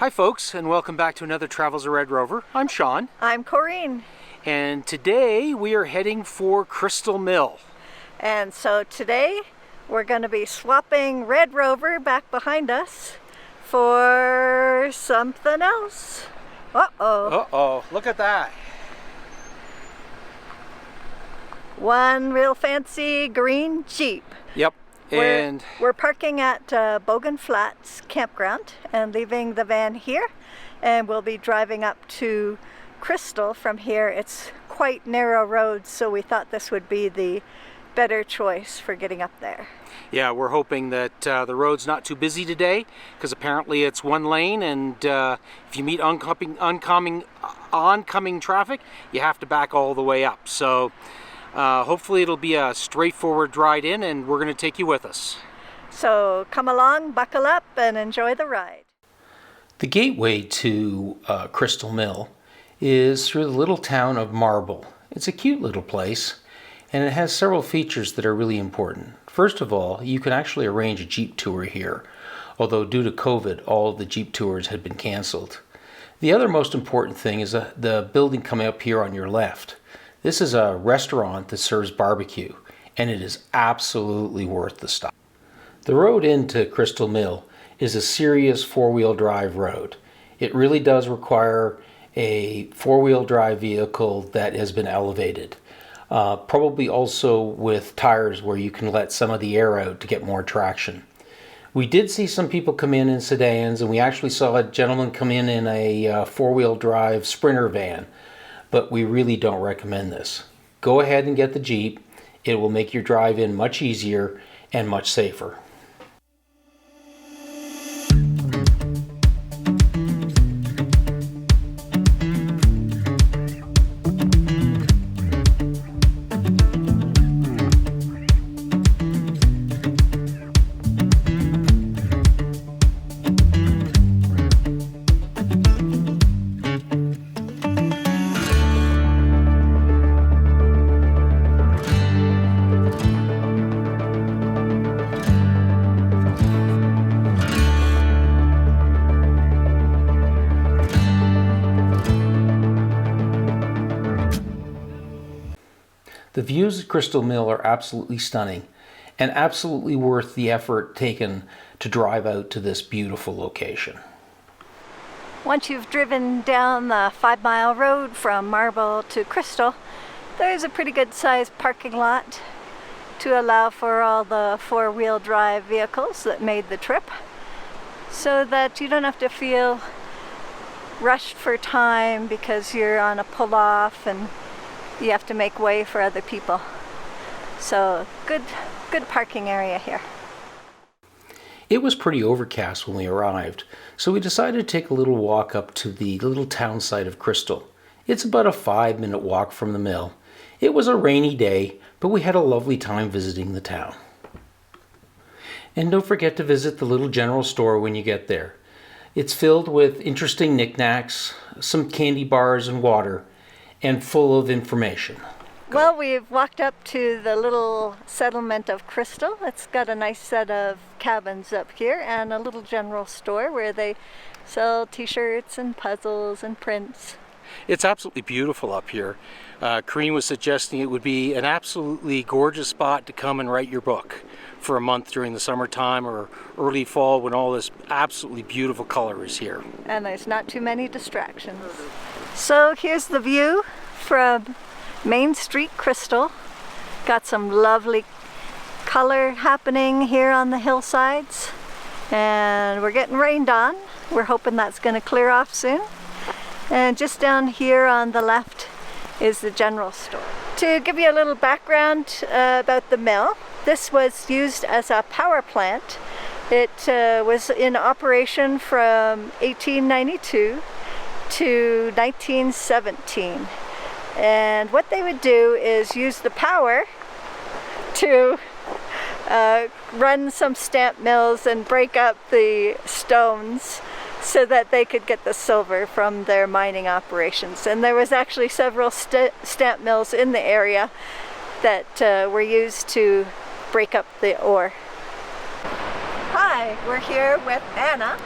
Hi folks, and welcome back to another Travels of Red Rover. I'm Shawn. I'm Corinne. And today we are heading for Crystal Mill. And so today we're going to be swapping Red Rover back behind us for something else. Uh-oh, look at that. One real fancy green Jeep. Yep. And we're parking at Bogan Flats campground and leaving the van here, and we'll be driving up to Crystal from here. It's quite narrow roads, so we thought this would be the better choice for getting up there. Yeah, we're hoping that the road's not too busy today, because apparently it's one lane, and if you meet oncoming traffic, you have to back all the way up. So hopefully it'll be a straightforward ride in, and we're going to take you with us. So come along, buckle up, and enjoy the ride. The gateway to Crystal Mill is through the little town of Marble. It's a cute little place, and it has several features that are really important. First of all, you can actually arrange a Jeep tour here, although due to COVID, all of the Jeep tours had been canceled. The other most important thing is the building coming up here on your left. This is a restaurant that serves barbecue, and it is absolutely worth the stop. The road into Crystal Mill is a serious four-wheel drive road. It really does require a four-wheel drive vehicle that has been elevated. Probably also with tires where you can let some of the air out to get more traction. We did see some people come in sedans, and we actually saw a gentleman come in a four-wheel drive Sprinter van. But we really don't recommend this. Go ahead and get the Jeep. It will make your drive in much easier and much safer. The views at Crystal Mill are absolutely stunning and absolutely worth the effort taken to drive out to this beautiful location. Once you've driven down the 5-mile road from Marble to Crystal, there's a pretty good sized parking lot to allow for all the four-wheel drive vehicles that made the trip, so that you don't have to feel rushed for time because you're on a pull-off and you have to make way for other people. So good parking area here. It was pretty overcast when we arrived, so we decided to take a little walk up to the little town site of Crystal. It's about a 5-minute walk from the mill. It was a rainy day, but we had a lovely time visiting the town. And don't forget to visit the little general store when you get there. It's filled with interesting knickknacks, some candy bars and water, and full of information. Well, we've walked up to the little settlement of Crystal. It's got a nice set of cabins up here and a little general store where they sell t-shirts and puzzles and prints. It's absolutely beautiful up here. Corinne was suggesting it would be an absolutely gorgeous spot to come and write your book for a month during the summertime or early fall when all this absolutely beautiful color is here. And there's not too many distractions. So here's the view from Main Street, Crystal. Got some lovely color happening here on the hillsides, and we're getting rained on. We're hoping that's going to clear off soon. And just down here on the left is the general store. To give you a little background about the mill, this was used as a power plant. It was in operation from 1892 to 1917. And what they would do is use the power to run some stamp mills and break up the stones so that they could get the silver from their mining operations. And there was actually several stamp mills in the area that were used to break up the ore. Hi, we're here with Anna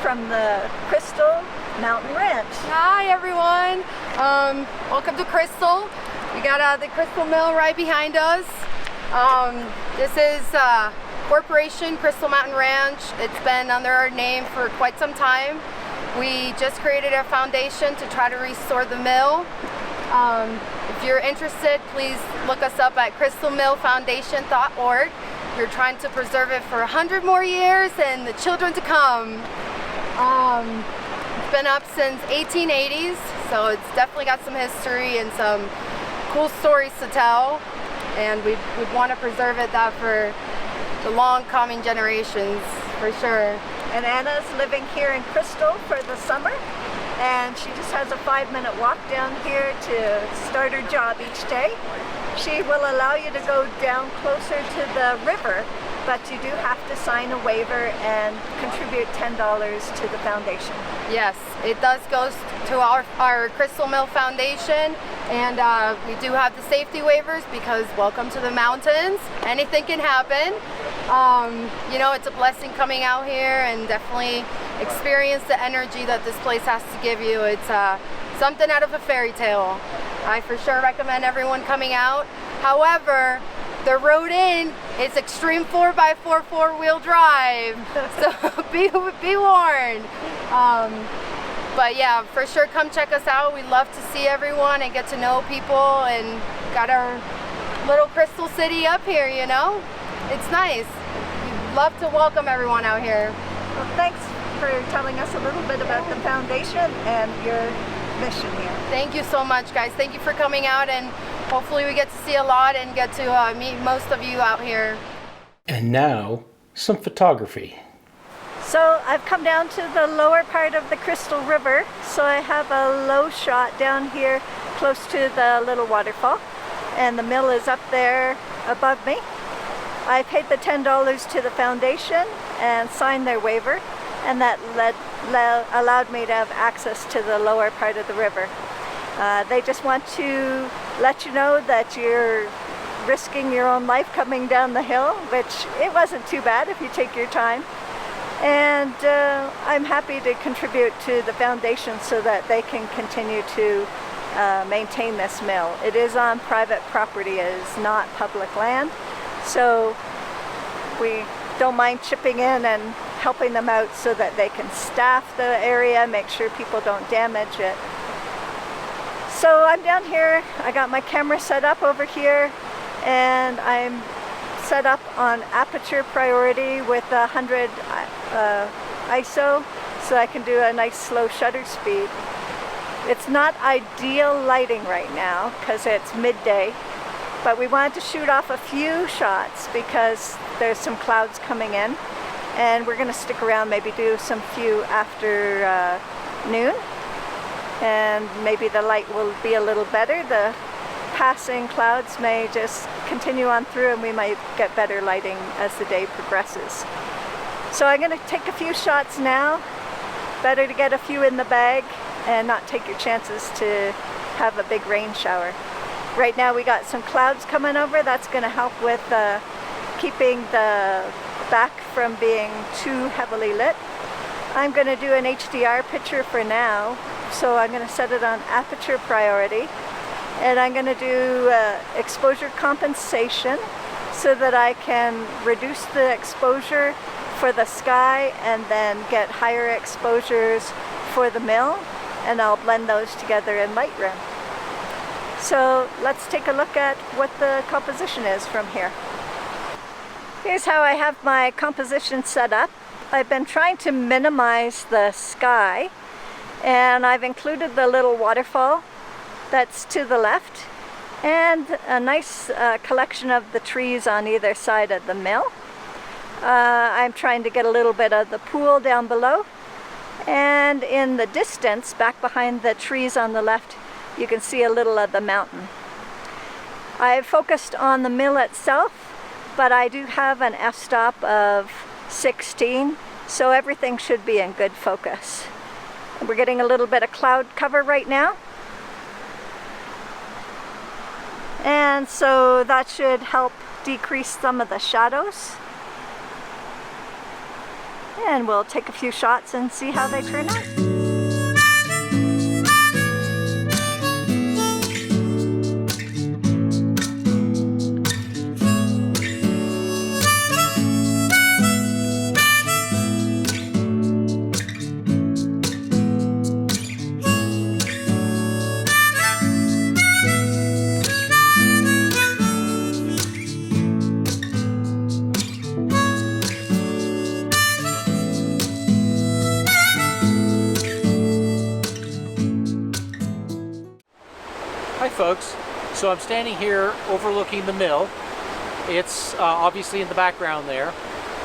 from the Crystal Mountain Ranch. Hi everyone, welcome to Crystal. We got the Crystal Mill right behind us. This is Corporation Crystal Mountain Ranch. It's been under our name for quite some time. We just created a foundation to try to restore the mill. If you're interested, please look us up at crystalmillfoundation.org. We're trying to preserve it for 100 more years and the children to come. It's been up since 1880s, so it's definitely got some history and some cool stories to tell. And we'd want to preserve it that for the long coming generations, for sure. And Anna's living here in Crystal for the summer, and she just has a 5-minute walk down here to start her job each day. She will allow you to go down closer to the river, but you do have to sign a waiver and contribute $10 to the foundation. Yes, it does go to our Crystal Mill Foundation, and we do have the safety waivers because welcome to the mountains. Anything can happen. You know, it's a blessing coming out here and definitely experience the energy that this place has to give you. It's something out of a fairy tale. I for sure recommend everyone coming out. However, the road in is extreme 4x4 four-wheel drive, so be warned. But yeah, for sure come check us out. We love to see everyone and get to know people, and got our little Crystal City up here, you know? It's nice. We'd love to welcome everyone out here. Well, thanks for telling us a little bit about the foundation and your mission here. Thank you so much, guys. Thank you for coming out, and hopefully we get to see a lot and get to meet most of you out here. And now, some photography. So I've come down to the lower part of the Crystal River, so I have a low shot down here close to the little waterfall, and the mill is up there above me. I paid the $10 to the foundation and signed their waiver, and that allowed me to have access to the lower part of the river. They just want to let you know that you're risking your own life coming down the hill, which it wasn't too bad if you take your time. And I'm happy to contribute to the foundation so that they can continue to maintain this mill. It is on private property, it is not public land. So we don't mind chipping in and helping them out so that they can staff the area, make sure people don't damage it. So I'm down here, I got my camera set up over here, and I'm set up on aperture priority with 100 ISO, so I can do a nice slow shutter speed. It's not ideal lighting right now because it's midday, but we wanted to shoot off a few shots because there's some clouds coming in, and we're going to stick around, maybe do some few after noon, and maybe the light will be a little better. The passing clouds may just continue on through, and we might get better lighting as the day progresses. So I'm going to take a few shots now. Better to get a few in the bag and not take your chances to have a big rain shower. Right now we got some clouds coming over. That's going to help with keeping the back from being too heavily lit. I'm going to do an HDR picture for now, so I'm going to set it on aperture priority, and I'm going to do exposure compensation so that I can reduce the exposure for the sky and then get higher exposures for the mill, and I'll blend those together in Lightroom. So let's take a look at what the composition is from here. Here's how I have my composition set up. I've been trying to minimize the sky, and I've included the little waterfall that's to the left and a nice collection of the trees on either side of the mill. I'm trying to get a little bit of the pool down below, and in the distance back behind the trees on the left you can see a little of the mountain. I've focused on the mill itself, but I do have an f-stop of 16, so everything should be in good focus. We're getting a little bit of cloud cover right now, and so that should help decrease some of the shadows. And we'll take a few shots and see how they turn out. Hi folks, so I'm standing here overlooking the mill. It's obviously in the background there.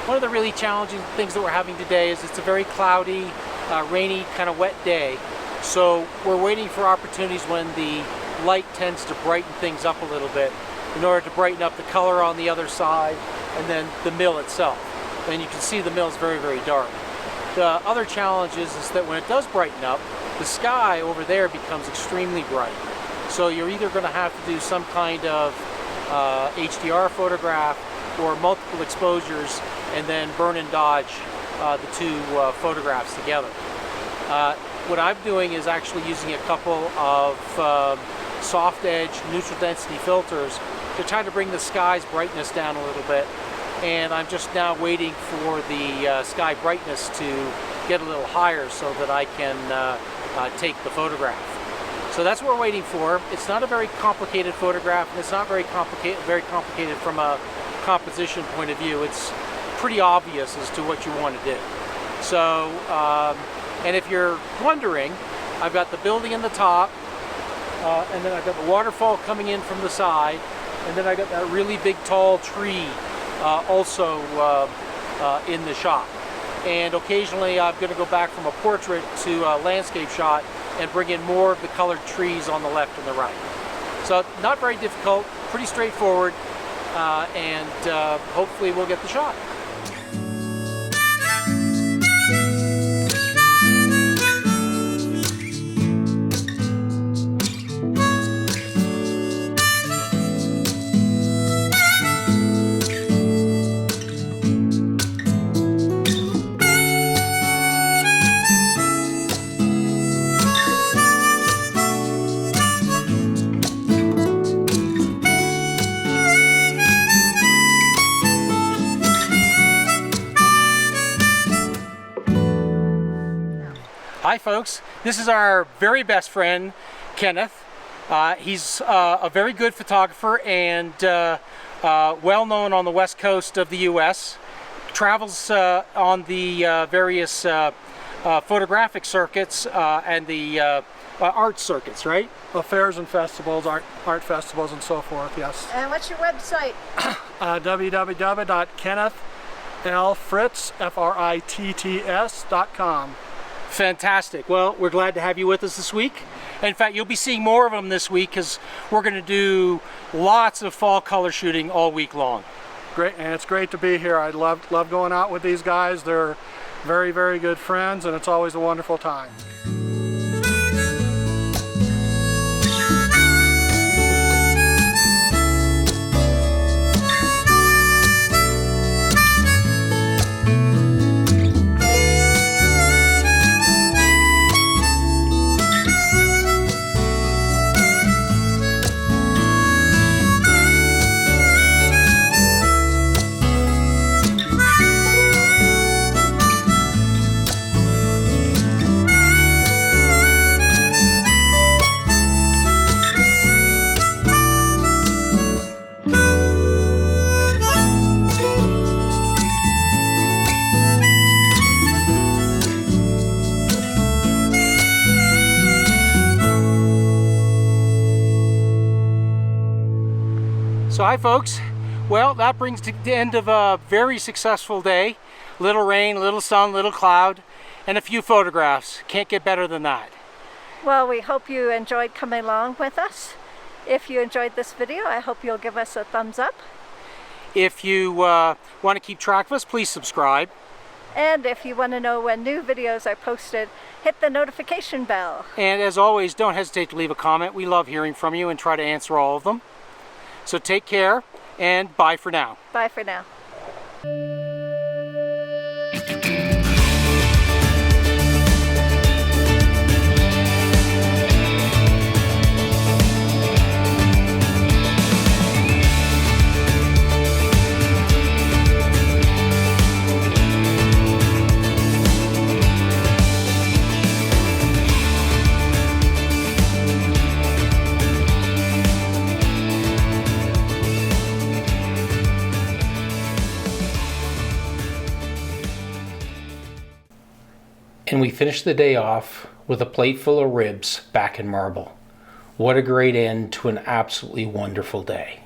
One of the really challenging things that we're having today is it's a very cloudy, rainy, kind of wet day. So we're waiting for opportunities when the light tends to brighten things up a little bit in order to brighten up the color on the other side and then the mill itself. And you can see the mill is very, very dark. The other challenge is that when it does brighten up, the sky over there becomes extremely bright. So you're either going to have to do some kind of HDR photograph or multiple exposures and then burn and dodge the two photographs together. What I'm doing is actually using a couple of soft edge neutral density filters to try to bring the sky's brightness down a little bit. And I'm just now waiting for the sky brightness to get a little higher so that I can take the photograph. So that's what we're waiting for. It's not a very complicated photograph, and it's not very complicated from a composition point of view. It's pretty obvious as to what you want to do. So, and if you're wondering, I've got the building in the top, and then I've got the waterfall coming in from the side, and then I got that really big tall tree also in the shot. And occasionally I'm going to go back from a portrait to a landscape shot and bring in more of the colored trees on the left and the right. So not very difficult, pretty straightforward, and hopefully we'll get the shot. Hi folks, this is our very best friend, Kenneth. He's a very good photographer and well known on the west coast of the US. Travels on the various photographic circuits and the art circuits, right? Fairs and festivals, art festivals and so forth, yes. And what's your website? www.KennethLFritts, Fritts.com. Fantastic. Well, we're glad to have you with us this week. In fact, you'll be seeing more of them this week because we're going to do lots of fall color shooting all week long. Great, and it's great to be here. I love going out with these guys. They're very, very good friends, and it's always a wonderful time. So hi folks, well that brings to the end of a very successful day. Little rain, little sun, little cloud, and a few photographs. Can't get better than that. Well, we hope you enjoyed coming along with us. If you enjoyed this video, I hope you'll give us a thumbs up. If you want to keep track of us, please subscribe. And if you want to know when new videos are posted, hit the notification bell. And as always, don't hesitate to leave a comment. We love hearing from you and try to answer all of them. So take care and bye for now. Bye for now. And we finished the day off with a plate full of ribs back in Marble. What a great end to an absolutely wonderful day.